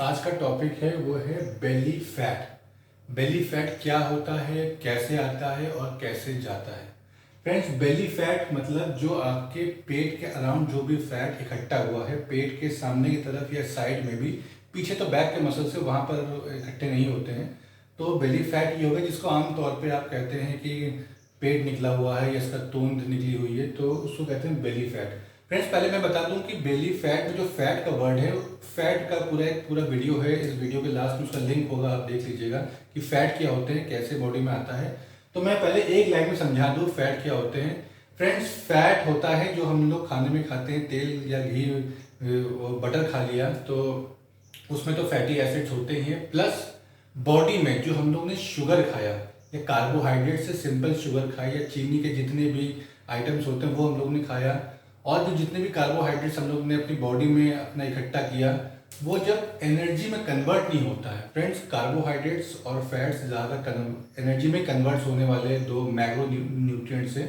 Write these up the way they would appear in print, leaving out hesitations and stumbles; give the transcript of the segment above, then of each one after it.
आज का टॉपिक है वो है बेली फैट। बेली फैट क्या होता है, कैसे आता है और कैसे जाता है। फ्रेंड्स, बेली फैट मतलब जो आपके पेट के अराउंड जो भी फैट इकट्ठा हुआ है, पेट के सामने की तरफ या साइड में भी, पीछे तो बैक के मसल से वहाँ पर इकट्ठे नहीं होते हैं, तो बेली फैट ये होगा जिसको आमतौर पे आप कहते हैं कि पेट निकला हुआ है या इसका तूंद निकली हुई है, तो उसको कहते हैं बेली फैट। फ्रेंड्स, पहले मैं बता दूं कि बेली फैट में जो फैट का वर्ड है, फैट का एक पूरा वीडियो है। इस वीडियो के लास्ट में उसका लिंक होगा, आप देख लीजिएगा कि फैट क्या होते हैं, कैसे बॉडी में आता है। तो मैं पहले एक लाइन में समझा दूं फैट क्या होते हैं। फ्रेंड्स, फैट होता है जो हम लोग खाने में खाते हैं, तेल या घी बटर खा लिया तो उसमें तो फैटी एसिड्स होते ही हैं, प्लस बॉडी में जो हम लोग ने शुगर खाया या कार्बोहाइड्रेट से सिंपल शुगर खाई या चीनी के जितने भी आइटम्स होते हैं वो हम लोग ने खाया, और जो जितने भी कार्बोहाइड्रेट्स हम लोग ने अपनी बॉडी में अपना इकट्ठा किया, वो जब एनर्जी में कन्वर्ट नहीं होता है। फ्रेंड्स, कार्बोहाइड्रेट्स और फैट्स ज़्यादा एनर्जी में कन्वर्ट होने वाले दो मैक्रो न्यूट्रिएंट्स हैं।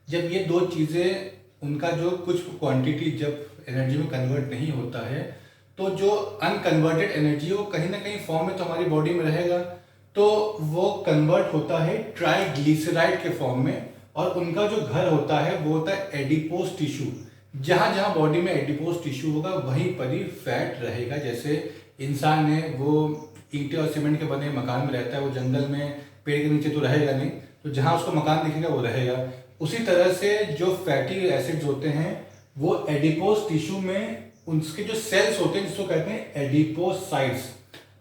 जब ये दो चीज़ें, उनका जो कुछ क्वांटिटी जब एनर्जी में कन्वर्ट नहीं होता है, तो जो अनकन्वर्टेड एनर्जी है वो कहीं ना कहीं फॉर्म में तो हमारी बॉडी में रहेगा, तो वो कन्वर्ट होता है ट्राइग्लिसराइड के फॉर्म में, और उनका जो घर होता है वो होता है एडिपोज टिश्यू। जहां जहां बॉडी में एडिपोज टिश्यू होगा वहीं पर ही फैट रहेगा। जैसे इंसान है वो ईंटें और सीमेंट के बने मकान में रहता है, वो जंगल में पेड़ के नीचे तो रहेगा नहीं, तो जहां उसको मकान दिखेगा वो रहेगा। उसी तरह से जो फैटी एसिड्स होते हैं वो एडिपोज टिश्यू में उसके जो सेल्स होते हैं जिसको कहते हैं एडिपोसाइट्स,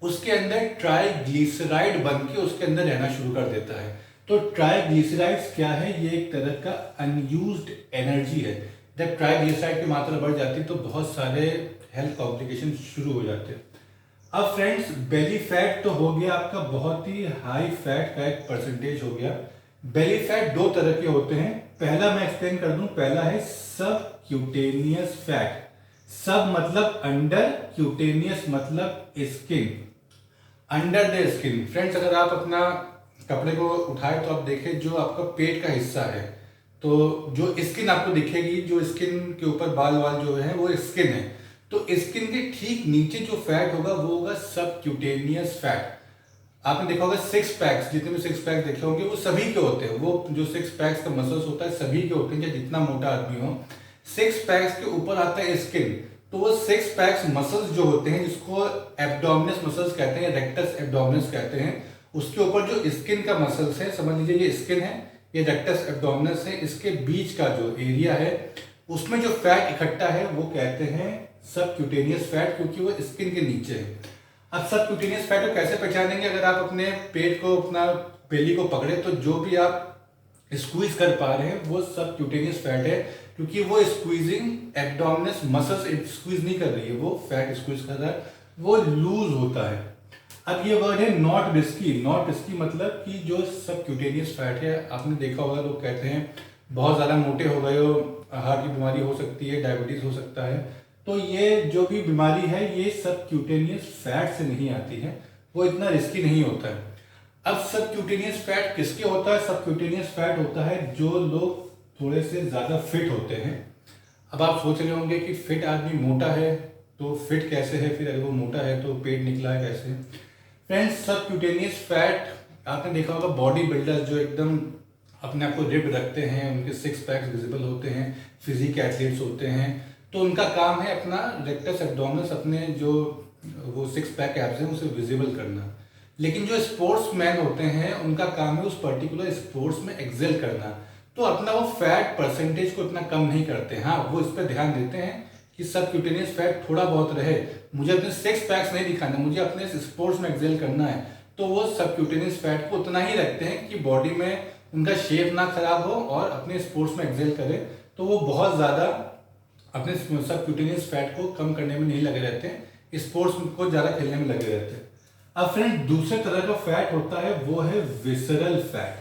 उसके अंदर ट्राइग्लिसराइड बन के उसके अंदर रहना शुरू कर देता है। तो ट्राइग्लिसराइड्स क्या है? ये एक तरह का अनयूज्ड एनर्जी है। जब ट्राइग्लिसराइड की मात्रा बढ़ जाती है तो बहुत सारे हेल्थ कॉम्प्लिकेशन शुरू हो जाते हैं। अब फ्रेंड्स, बेली फैट तो हो गया आपका बहुत ही हाई फैट का एक परसेंटेज हो गया। बेली फैट दो तरह के होते हैं। पहला मैं एक्सप्लेन कर दूं, पहला है सब क्यूटेनियस फैट। सब मतलब अंडर, क्यूटेनियस मतलब skin, under the skin. Friends, अगर आप अपना कपड़े को उठाए तो आप देखें जो आपका पेट का हिस्सा है, तो जो स्किन आपको दिखेगी, जो स्किन के ऊपर बाल वाल जो है वो स्किन है, तो स्किन के ठीक नीचे जो फैट होगा वो होगा सब क्यूटेनियस फैट। आपने देखा होगा सिक्स पैक्स, जितने भी सिक्स पैक देखे होंगे वो सभी के होते हैं। वो जो सिक्स पैक्स का मसल्स होता है सभी के होते हैं, चाहे जितना मोटा आदमी हो। सिक्स पैक्स के ऊपर आता है स्किन, तो वो सिक्स पैक्स मसल्स जो होते हैं जिसको एब्डोमिनस मसल्स कहते हैं, रेक्टस एब्डोमिनस कहते हैं, उसके ऊपर जो स्किन का मसल्स है, समझ लीजिए ये स्किन है, ये रेक्टस एब्डोमिनस है, इसके बीच का जो एरिया है उसमें जो फैट इकट्ठा है वो कहते हैं सबक्यूटेनियस फैट, क्योंकि वो स्किन के नीचे है। अब सबक्यूटेनियस फैट को कैसे पहचानेंगे? अगर आप अपने पेट को, अपना बेली को पकड़े तो जो भी आप स्क्वीज कर पा रहे हैं वो सबक्यूटेनियस फैट है, क्योंकि वो स्क्वीजिंग एब्डोमिनस मसल्स स्क्वीज नहीं कर रही है, वो फैट स्क्वीज कर रहा है, वो लूज होता है। अब ये वर्ड है नॉट रिस्की। नॉट रिस्की मतलब कि जो सबक्यूटेनियस फैट है, आपने देखा होगा लोग कहते हैं बहुत ज़्यादा मोटे हो गए हो, हार्ट की बीमारी हो सकती है, डायबिटीज हो सकता है, तो ये जो भी बीमारी है ये सबक्यूटेनियस फैट से नहीं आती है, वो इतना रिस्की नहीं होता है। अब सबक्यूटेनियस फैट किसके होता है? सबक्यूटेनियस फैट होता है जो लोग थोड़े से ज़्यादा फिट होते हैं। अब आप सोच रहे होंगे कि फिट आदमी मोटा है तो फिट कैसे है, फिर अगर वो मोटा है तो पेट निकला है कैसे? फ्रेंड्स, सबक्यूटेनियस फैट आपने देखा होगा बॉडी बिल्डर्स जो एकदम अपने आप को रिब रखते हैं, उनके सिक्स पैक्स विजिबल होते हैं, फिजिक एथलीट्स होते हैं, तो उनका काम है अपना रेक्टस एब्डोमिनस, अपने जो वो सिक्स पैक एब्स हैं उसे विजिबल करना। लेकिन जो स्पोर्ट्स मैन होते हैं उनका काम है उस पर्टिकुलर स्पोर्ट्स में एक्सेल करना, तो अपना वो फैट परसेंटेज को इतना कम नहीं करते। हाँ, वो इस पर ध्यान देते हैं कि सबक्यूटेनियस फैट थोड़ा बहुत रहे, मुझे अपने सिक्स पैक्स नहीं दिखाना, मुझे अपने स्पोर्ट्स में एक्सेल करना है, तो वो सबक्यूटेनियस फैट को उतना ही रखते हैं कि बॉडी में उनका शेप ना खराब हो और अपने स्पोर्ट्स में एक्सेल करे। तो वो बहुत ज़्यादा अपने सबक्यूटेनियस फैट को कम करने में नहीं लगे रहते हैं, स्पोर्ट्स को ज़्यादा खेलने में लगे रहते हैं। अब फ्रेंड, दूसरे तरह का फैट होता है वो है विसरल फैट।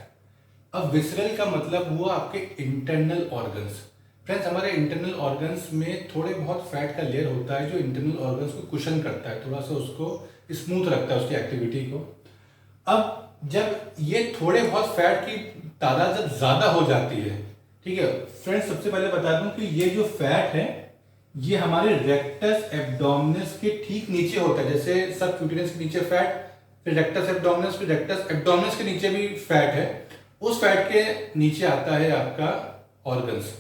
अब विसरल का मतलब हुआ आपके इंटरनल ऑर्गन्स। फ्रेंड्स, हमारे इंटरनल ऑर्गन्स में थोड़े बहुत फैट का लेयर होता है जो इंटरनल ऑर्गन्स को कुशन करता है, थोड़ा सा उसको स्मूथ रखता है उसकी एक्टिविटी को। अब जब ये थोड़े बहुत फैट की तादाद जब ज़्यादा हो जाती है, ठीक है फ्रेंड्स, सबसे पहले बता दूं कि ये जो फैट है ये हमारे रेक्टस एब्डोमिनस के ठीक नीचे होता है। जैसे सबक्यूटेनियस के नीचे फैट, फिर रेक्टस एब्डोमिनस, फिर रेक्टस एब्डोमिनस के नीचे भी फैट है, उस फैट के नीचे आता है आपका ऑर्गन्स।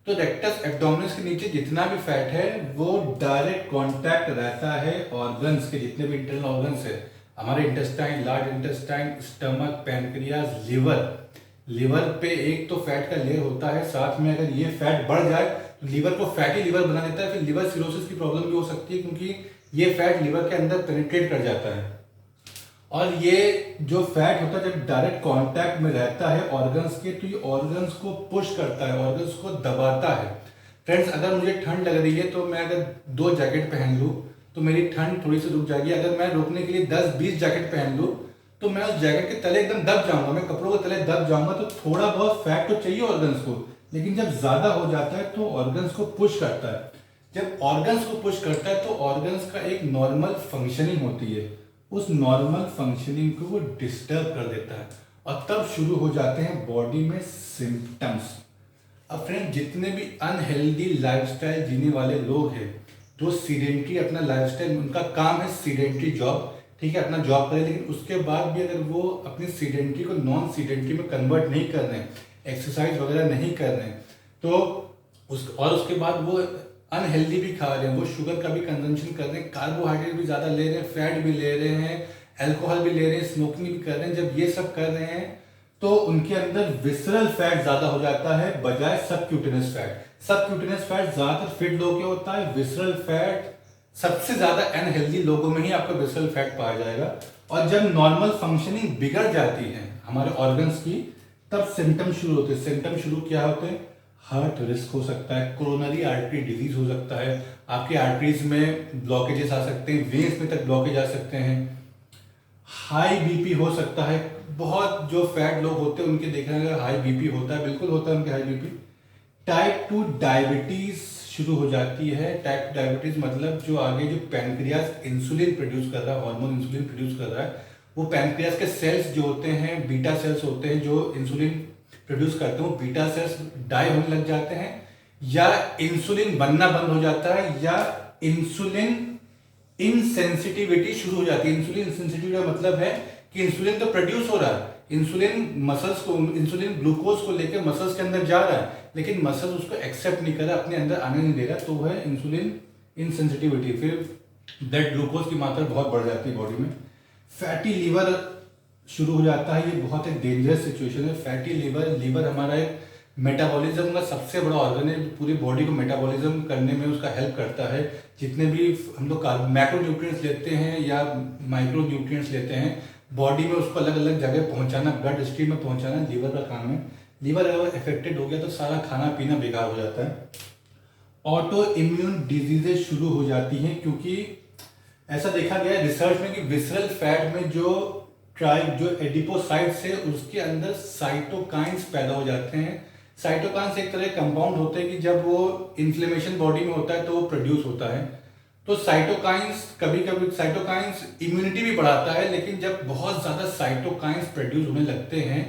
तो रेक्टस एब्डोमिनस के नीचे जितना भी फैट है वो डायरेक्ट कांटेक्ट रहता है ऑर्गन्स के, जितने भी इंटरनल ऑर्गन्स है, हमारे intestine, large intestine, stomach, pancreas, liver पे एक तो फैट का लेयर होता है, साथ में अगर ये फैट बढ़ जाए तो लिवर को फैटी लिवर बना देता है, फिर लिवर सिरोसिस की प्रॉब्लम भी हो सकती है क्योंकि ये फैट लिवर के अंदर पेनिट्रेट कर जाता है। और ये जो फैट होता है जब डायरेक्ट कांटेक्ट में रहता है ऑर्गन्स के, तो ये ऑर्गन्स को पुश करता है, ऑर्गन्स को दबाता है। फ्रेंड्स, अगर मुझे ठंड लग रही है तो मैं अगर 2 जैकेट पहन लूँ तो मेरी ठंड थोड़ी सी रुक जाएगी। अगर मैं रोकने के लिए 10-20 जैकेट पहन लूँ तो मैं उस जैकेट के तले एकदम दब जाऊंगा, मैं कपड़ों के तले दब जाऊंगा। तो थोड़ा बहुत फैट तो चाहिए ऑर्गन्स को, लेकिन जब ज्यादा हो जाता है तो ऑर्गन्स को पुश करता है। जब ऑर्गन्स को पुश करता है तो ऑर्गन्स का एक नॉर्मल फंक्शनिंग होती है, उस नॉर्मल फंक्शनिंग को वो डिस्टर्ब कर देता है और तब शुरू हो जाते हैं बॉडी में सिम्टम्स। अब फ्रेंड, जितने भी अनहेल्दी लाइफस्टाइल जीने वाले लोग हैं, जो सीडेंट्री अपना लाइफस्टाइल, उनका काम है सीडेंट्री जॉब, ठीक है, अपना जॉब करें, लेकिन उसके बाद भी अगर वो अपनी सीडेंट्री को नॉन सीडेंट्री में कन्वर्ट नहीं कर रहे हैं, एक्सरसाइज वगैरह नहीं कर रहे हैं, तो उसके बाद वो अनहेल्दी भी खा रहे हैं, वो शुगर का भी कंजम्पशन कर रहे हैं, कार्बोहाइड्रेट भी ज़्यादा ले रहे हैं, फैट भी ले रहे हैं, अल्कोहल भी ले रहे हैं, स्मोकिंग भी कर रहे हैं। जब ये सब कर रहे हैं तो उनके अंदर विसरल फैट ज़्यादा हो जाता है बजाय सबक्यूटेनियस फैट। सबक्यूटेनियस फैट ज़्यादातर फिट लोगों के होता है, विसरल फैट सबसे ज़्यादा अनहेल्दी लोगों में ही आपका विसरल फैट पाया जाएगा। और जब नॉर्मल फंक्शनिंग बिगड़ जाती है हमारे ऑर्गन्स की, तब सिम्टम शुरू होते हैं। सिम्टम शुरू क्या होते हैं? हार्ट रिस्क हो सकता है, कोरोनरी आर्टरी डिजीज हो सकता है, आपके आर्टरीज में ब्लॉकेजेस आ सकते हैं, वेन्स में तक ब्लॉकेज आ सकते हैं, हाई बीपी हो सकता है। बहुत जो फैट लोग होते हैं उनके देखा जाएगा हाई बीपी होता है, बिल्कुल होता है उनके हाई बीपी। टाइप 2 डायबिटीज शुरू हो जाती है। टाइप 2 डायबिटीज मतलब जो आगे जो पैनक्रियाज इंसुलिन प्रोड्यूस कर रहा है, हार्मोन इंसुलिन प्रोड्यूस कर रहा है, वो पैनक्रियाज के सेल्स जो होते हैं, बीटा सेल्स होते हैं जो इंसुलिन प्रोड्यूस करते हैं, वो बीटा सेल्स डाई होने लग जाते हैं, या इंसुलिन बनना बंद हो जाता है, या इंसुलिन इनसेंसिटिविटी शुरू हो जाती है। इंसुलिन इनसेंसिटिविटी का मतलब है कि इंसुलिन तो प्रोड्यूस हो रहा है, इंसुलिन मसल्स को, इंसुलिन ग्लूकोज को लेकर मसल्स के अंदर जा रहा है, लेकिन मसल्स उसको एक्सेप्ट नहीं कर रहा, अपने अंदर आने नहीं दे रहा, तो वह है इंसुलिन इनसेंसिटिविटी। फिर ब्लड ग्लूकोज की मात्रा बहुत बढ़ जाती है बॉडी में। फैटी लीवर शुरू हो जाता है, ये बहुत एक डेंजरस सिचुएशन है। फैटी लीवर हमारा एक मेटाबॉलिज्म का सबसे बड़ा ऑर्गन है, पूरी बॉडी को मेटाबॉलिज्म करने में उसका हेल्प करता है। जितने भी हम लोग मैक्रो न्यूट्रिएंट्स लेते हैं या माइक्रो न्यूट्रिएंट्स लेते हैं, बॉडी में उसको अलग अलग जगह पहुंचाना, ब्लड स्ट्रीम में पहुंचाना लीवर का काम है। लीवर अगर अफेक्टेड हो गया तो सारा खाना पीना बेकार हो जाता है। ऑटो इम्यून डिजीजेज शुरू हो जाती हैं, क्योंकि ऐसा देखा गया है रिसर्च में कि विसरल फैट में जो एडिपोसाइट्स है उसके अंदर साइटोकाइंस पैदा हो जाते हैं। साइटोकाइंस एक तरह के कंपाउंड होते हैं कि जब वो इन्फ्लेमेशन बॉडी में होता है तो वो प्रोड्यूस होता है। तो साइटोकाइंस कभी कभी साइटोकाइंस इम्यूनिटी भी बढ़ाता है, लेकिन जब बहुत ज़्यादा साइटोकाइंस प्रोड्यूस होने लगते हैं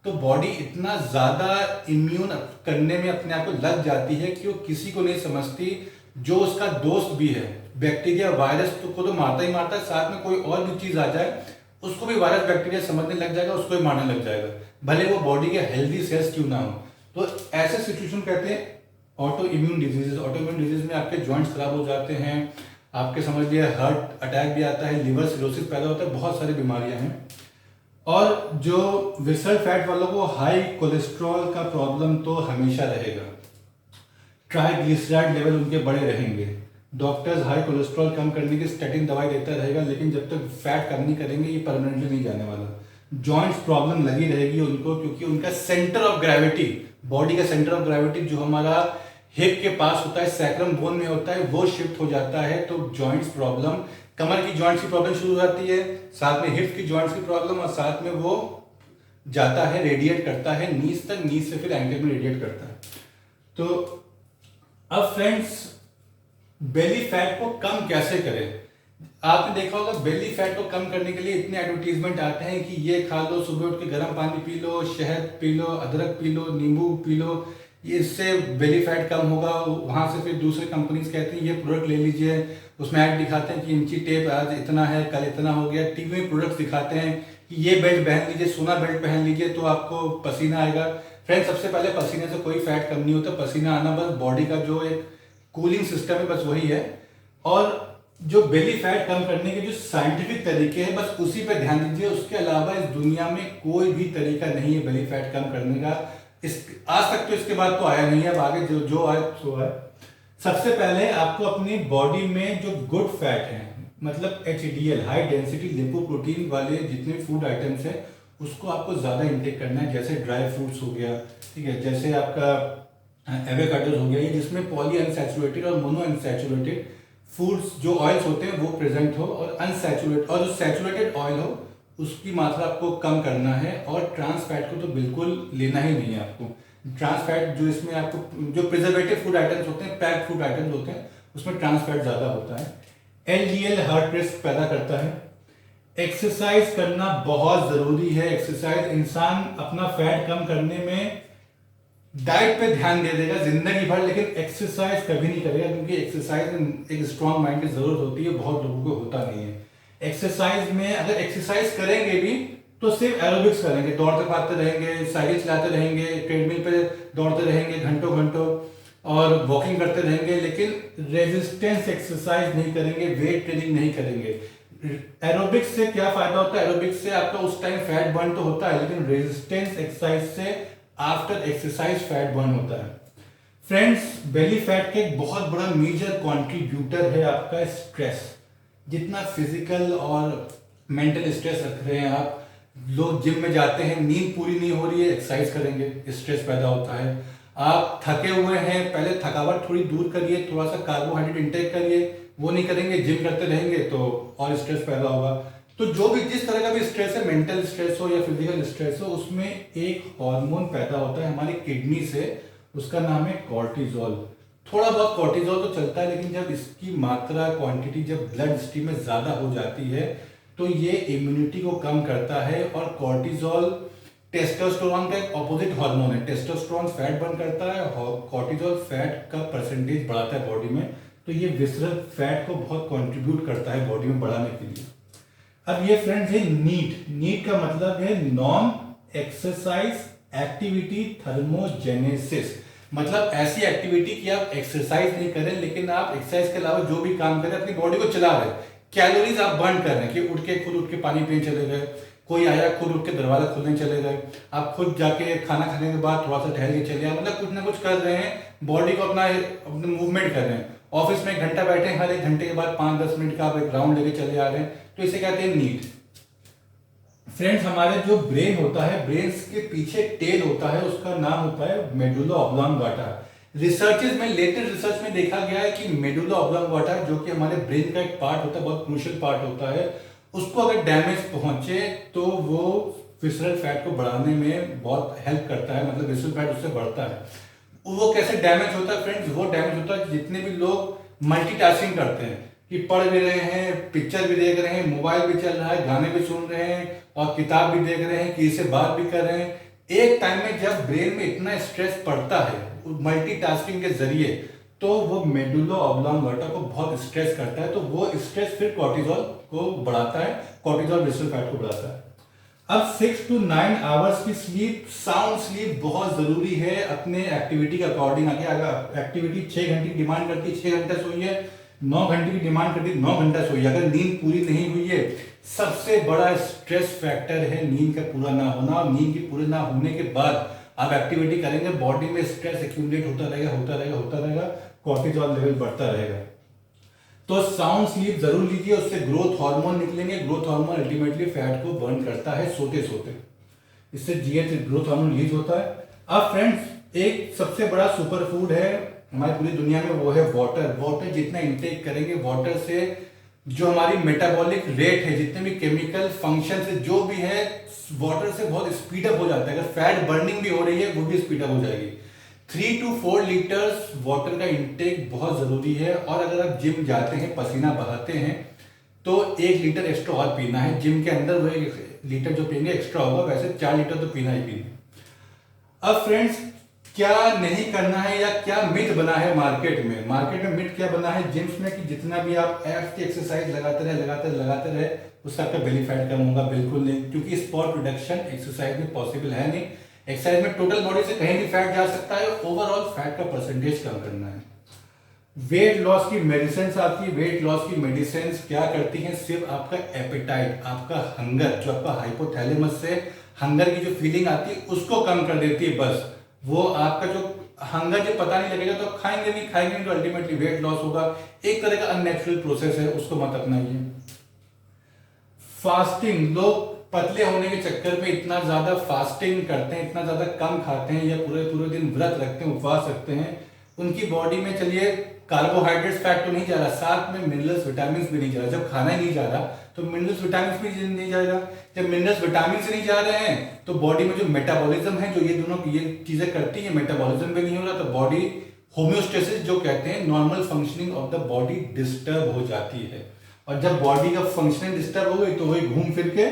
तो बॉडी इतना ज़्यादा इम्यून करने में अपने आप को लग जाती है कि वो किसी को नहीं समझती। जो उसका दोस्त भी है, बैक्टीरिया वायरस को तो मारता ही मारता है, साथ में कोई और भी चीज़ आ जाए उसको भी वायरस बैक्टीरिया समझने लग जाएगा, उसको भी मारने लग जाएगा, भले वो बॉडी के हेल्दी सेल्स क्यों ना हो। तो ऐसे सिचुएशन कहते हैं auto immune diseases. Auto immune disease में आपके जॉइंट्स खराब हो जाते हैं, आपके समझ लिए हार्ट अटैक भी आता है, लिवर सिरोसिस पैदा होता है, बहुत सारी बीमारियां हैं। और जो विसरल फैट वालों को हाई कोलेस्ट्रॉल का प्रॉब्लम तो हमेशा रहेगा, ट्राइग्लिसराइड लेवल उनके बड़े रहेंगे। डॉक्टर्स हाई कोलेस्ट्रॉल कम करने की स्टैटिन दवाई देता रहेगा, लेकिन जब तक फैट कम नहीं करेंगे ये परमानेंटली नहीं जाने वाला। जॉइंट्स प्रॉब्लम लगी रहेगी उनको, क्योंकि उनका सेंटर ऑफ ग्रेविटी, बॉडी का सेंटर ऑफ ग्रेविटी जो हमारा हिप के पास होता है, सैक्रम बोन में होता है, वो शिफ्ट हो जाता है, तो जॉइंट्स प्रॉब्लम, कमर की जॉइंट्स की प्रॉब्लम शुरू हो जाती है, साथ में हिप की जॉइंट्स की प्रॉब्लम, और साथ में वो जाता है, रेडिएट करता है नीज तक, नीज से फिर एंकल में रेडिएट करता है। तो अब फ्रेंड्स, बेली फैट को कम कैसे करें? आपने देखा होगा बेली फैट को कम करने के लिए इतने एडवर्टीजमेंट आते हैं कि ये खा लो, सुबह उठ के गर्म पानी पी लो, शहद पी लो, अदरक पी लो, नींबू पी लो, इससे बेली फैट कम होगा। वहाँ से फिर दूसरे कंपनीज कहती हैं ये प्रोडक्ट ले लीजिए, उसमें ऐड दिखाते हैं कि इंची टेप आज इतना है, कल इतना हो गया। टीवी में प्रोडक्ट्स दिखाते हैं कि ये बेल्ट पहन लीजिए, सोना बेल्ट पहन लीजिए तो आपको पसीना आएगा। फ्रेंड्स, सबसे पहले पसीने से कोई फैट कम नहीं होता। पसीना आना बस बॉडी का जो एक कूलिंग सिस्टम है, बस वही है। और जो बेली फैट कम करने के जो साइंटिफिक तरीके हैं बस उसी पे ध्यान दीजिए। उसके अलावा इस दुनिया में कोई भी तरीका नहीं है बेली फैट कम करने का। इस आज तक तो इसके बाद तो आया नहीं है, अब आगे जो जो आए सो आए। सबसे पहले आपको अपनी बॉडी में जो गुड फैट है, मतलब HDL हाई डेंसिटी लिपोप्रोटीन वाले जितने फूड आइटम्स हैं उसको आपको ज़्यादा इंटेक करना है। जैसे ड्राई फ्रूट्स हो गया, ठीक है, जैसे आपका एवोकाडोज हो गया, ये जिसमें पॉली अनसैचुरेटेड और मोनो अनसैचुरेटेड फूड्स जो ऑयल्स होते हैं वो प्रेजेंट हो, और अनसैचुरेटेड और जो सैचुरेटेड ऑयल हो उसकी मात्रा आपको कम करना है। और ट्रांस फैट को तो बिल्कुल लेना ही नहीं है आपको। ट्रांस फैट जो इसमें आपको जो प्रिजर्वेटिव फूड आइटम्स होते हैं, पैक्ड फूड आइटम्स होते हैं, उसमें ट्रांस फैट ज़्यादा होता है। LDL हार्ट रिस्क पैदा करता है। एक्सरसाइज करना बहुत ज़रूरी है। एक्सरसाइज, इंसान अपना फैट कम करने में डाइट पे ध्यान दे देगा जिंदगी भर, लेकिन एक्सरसाइज कभी नहीं करेगा, क्योंकि एक्सरसाइज में एक स्ट्रांग माइंड की जरूरत होती है, बहुत लोगों को होता नहीं है। एक्सरसाइज में अगर एक्सरसाइज करेंगे भी तो सिर्फ एरोबिक्स करेंगे, दौड़ते भागते रहेंगे, साइकिल चलाते रहेंगे, ट्रेडमिल पे दौड़ते रहेंगे घंटों घंटों और वॉकिंग करते रहेंगे, लेकिन रेजिस्टेंस एक्सरसाइज नहीं करेंगे, वेट ट्रेनिंग नहीं करेंगे। एरोबिक्स से क्या फायदा होता है? एरोबिक्स से आपका उस टाइम फैट बर्न तो होता है, लेकिन रेजिस्टेंस एक्सरसाइज से आफ्टर एक्सरसाइज फैट बर्न होता है। फ्रेंड्स, बेली फैट का एक बहुत बड़ा मेजर कंट्रीब्यूटर है आपका स्ट्रेस। जितना फिजिकल और मेंटल स्ट्रेस रख रहे हैं आप, लोग जिम में जाते हैं, नींद पूरी नहीं हो रही है, एक्सरसाइज करेंगे, स्ट्रेस पैदा होता है। आप थके हुए हैं, पहले थकावट थोड़ी दूर करिए, थोड़ा सा कार्बोहाइड्रेट इंटेक करिए, वो नहीं करेंगे, जिम करते रहेंगे तो और स्ट्रेस पैदा होगा। तो जो भी जिस तरह का भी स्ट्रेस है, मेंटल स्ट्रेस हो या फिजिकल स्ट्रेस हो, उसमें एक हार्मोन पैदा होता है हमारी किडनी से, उसका नाम है कॉर्टिजोल। थोड़ा बहुत कॉर्टिजोल तो चलता है, लेकिन जब इसकी मात्रा क्वांटिटी जब ब्लड स्ट्रीम में ज़्यादा हो जाती है तो ये इम्यूनिटी को कम करता है। और कॉर्टिजोल टेस्टोस्टेरोन का एक ऑपोजिट हार्मोन है। टेस्टोस्टेरोन फैट बर्न करता है, कॉर्टिजोल फैट का परसेंटेज बढ़ाता है बॉडी में। तो ये विसरल फैट को बहुत कंट्रीब्यूट करता है बॉडी में बढ़ाने के लिए। अब ये फ्रेंड्स है नीट। नीट का मतलब है नॉन एक्सरसाइज एक्टिविटी थर्मोजेनेसिस। मतलब ऐसी एक्टिविटी कि आप एक्सरसाइज नहीं करें, लेकिन आप एक्सरसाइज के अलावा जो भी काम करें अपनी बॉडी को चला रहे हैं, कैलोरीज आप बर्न कर रहे हैं। कि खुद उठ के पानी पीने चले गए, कोई आया खुद उठ के दरवाजा खोलने चले गए, आप खुद जाके खाना खाने के बाद थोड़ा सा टहल के चले आए, मतलब कुछ ना कुछ कर रहे हैं, बॉडी को अपना मूवमेंट कर रहे हैं। ऑफिस में 1 घंटा बैठे हैं, हर 1 घंटे के बाद 5-10 मिनट का आप एक राउंड लेके चले आ रहे हैं, तो इसे कहते हैं नीट। फ्रेंड्स, हमारे जो ब्रेन होता है, ब्रेन के पीछे टेल होता है, उसका नाम होता है मेडुला ऑब्लांगेटा। रिसर्चेस में, लेटेस्ट रिसर्च में देखा गया है कि मेडुला ऑब्लांगेटा जो कि हमारे ब्रेन का एक पार्ट होता है, बहुत क्रूशियल पार्ट होता है, उसको अगर डैमेज पहुंचे तो वो विसरल फैट को बढ़ाने में बहुत हेल्प करता है, मतलब विसरल फैट उससे बढ़ता है। वो कैसे डैमेज होता है फ्रेंड्स? वो डैमेज होता है जितने भी लोग मल्टीटास्किंग करते हैं, कि पढ़ भी रहे हैं, पिक्चर भी देख रहे हैं, मोबाइल भी चल रहा है, गाने भी सुन रहे हैं और किताब भी देख रहे हैं, किसी से बात भी कर रहे हैं। एक टाइम में जब ब्रेन में इतना स्ट्रेस पड़ता है मल्टीटास्किंग के जरिए, तो वो मेडुला ऑब्लांगेटा को बहुत स्ट्रेस करता है, तो वो स्ट्रेस फिर कॉर्टिजोल को बढ़ाता है, कॉर्टिजोल विसरल फैट को बढ़ाता है। अब 6 to 9 आवर्स की स्लीप, साउंड स्लीप बहुत जरूरी है अपने एक्टिविटी के अकॉर्डिंग। अगर एक्टिविटी 6 घंटे की डिमांड करती है 6 घंटा सोइए, 9 घंटे की डिमांड करती है 9 घंटा सोइए। अगर नींद पूरी नहीं हुई है, सबसे बड़ा स्ट्रेस फैक्टर है नींद का पूरा ना होना। और नींद के पूरे ना होने के बाद आप एक्टिविटी करेंगे, बॉडी में स्ट्रेस एक्यूमुलेट होता रहेगा, कॉर्टिजोल लेवल बढ़ता रहेगा। तो साउंड स्लीप जरूर लीजिए, उससे ग्रोथ हार्मोन निकलेंगे। ग्रोथ हार्मोन अल्टीमेटली फैट को बर्न करता है सोते सोते, इससे जीएच ग्रोथ हार्मोन रिलीज होता है। अब फ्रेंड्स, एक सबसे बड़ा सुपर फूड है हमारी पूरी दुनिया में, वो है वाटर। वाटर जितना इंटेक करेंगे, वाटर से जो हमारी मेटाबॉलिक रेट है, जितने भी केमिकल फंक्शन से जो भी है, वाटर से बहुत स्पीड अप हो जाता है। अगर फैट बर्निंग भी हो रही है वो भी स्पीड अप हो जाएगी। 3 to 4 लीटर्स वाटर का इंटेक बहुत जरूरी है। और अगर आप जिम जाते हैं, पसीना बहाते हैं, तो 1 लीटर एक्स्ट्रा और पीना है। जिम के अंदर वो 1 लीटर जो पीएंगे एक्स्ट्रा होगा, वैसे 4 लीटर तो पीना ही पीना। अब फ्रेंड्स, क्या नहीं करना है या क्या मिथ बना है मार्केट में मिथ क्या बना है जिम्स में कि जितना भी आप एब्स की एक्सरसाइज लगाते रहे उससे आपका बेली फैट कम होगा। बिल्कुल नहीं, क्योंकि स्पॉट रिडक्शन एक्सरसाइज में पॉसिबल है नहीं। एक्सरसाइज में टोटल बॉडी से कहीं भी फैट जा सकता है, ओवरऑल फैट का परसेंटेज कम करना है। वेट लॉस की मेडिसिन आती है, वेट लॉस की मेडिसिन क्या करती हैं, सिर्फ आपका एपेटाइट, आपका हंगर, जो आपका हाइपोथैलेमस से हंगर की जो फीलिंग आती है उसको कम कर देती है। बस वो आपका जो हंगर जो पता नहीं लगेगा तो खाएंगे नहीं तो अल्टीमेटली वेट लॉस होगा। एक तरह का अननेचुरल प्रोसेस है, उसको मत अपनाइए। फास्टिंग, लोग पतले होने के चक्कर में इतना ज्यादा फास्टिंग करते हैं, इतना ज्यादा कम खाते हैं या पूरे पूरे दिन व्रत रखते हैं, उपवास रखते हैं, उनकी बॉडी में चलिए कार्बोहाइड्रेट्स फैट तो नहीं जा रहा, साथ में मिनरल्स विटामिन भी नहीं जा रहा। जब खाना ही नहीं जा रहा तो मिनरल्स विटामिन भी नहीं जाएगा। जब मिनरल्स विटामिन से नहीं जा रहे हैं तो बॉडी में जो मेटाबॉलिज्म है, जो ये दोनों ये चीजें करती है, मेटाबॉलिज्म भी नहीं हो रहा, तो बॉडी होम्योस्टेसिस जो कहते हैं, normal functioning of the body disturb हो जाती है। और जब बॉडी का फंक्शनिंग डिस्टर्ब हो गई तो वही घूम फिर के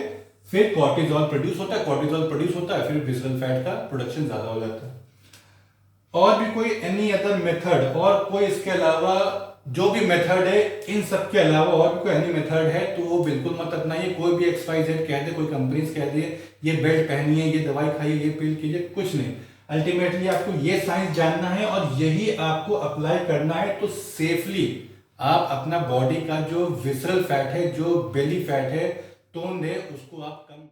फिर कॉर्टिजोल प्रोड्यूस होता है, फिर विसरल फैट का प्रोडक्शन ज्यादा हो जाता है। और भी कोई एनी अदर मेथड, और कोई इसके अलावा जो भी मेथड है, इन सब के अलावा और भी कोई एनी मेथड है तो वो बिल्कुल मत अपनाइए। कोई भी XYZ कह दे, कोई कंपनीज कह दे ये बेल्ट पहनिए, ये दवाई खाइए, ये पिल कीजिए, कुछ नहीं। अल्टीमेटली आपको ये साइंस जानना है और यही आपको अप्लाई करना है, तो सेफली आप अपना बॉडी का जो विसरल फैट है, जो बेली फैट है, तोन दे, उसको आप कम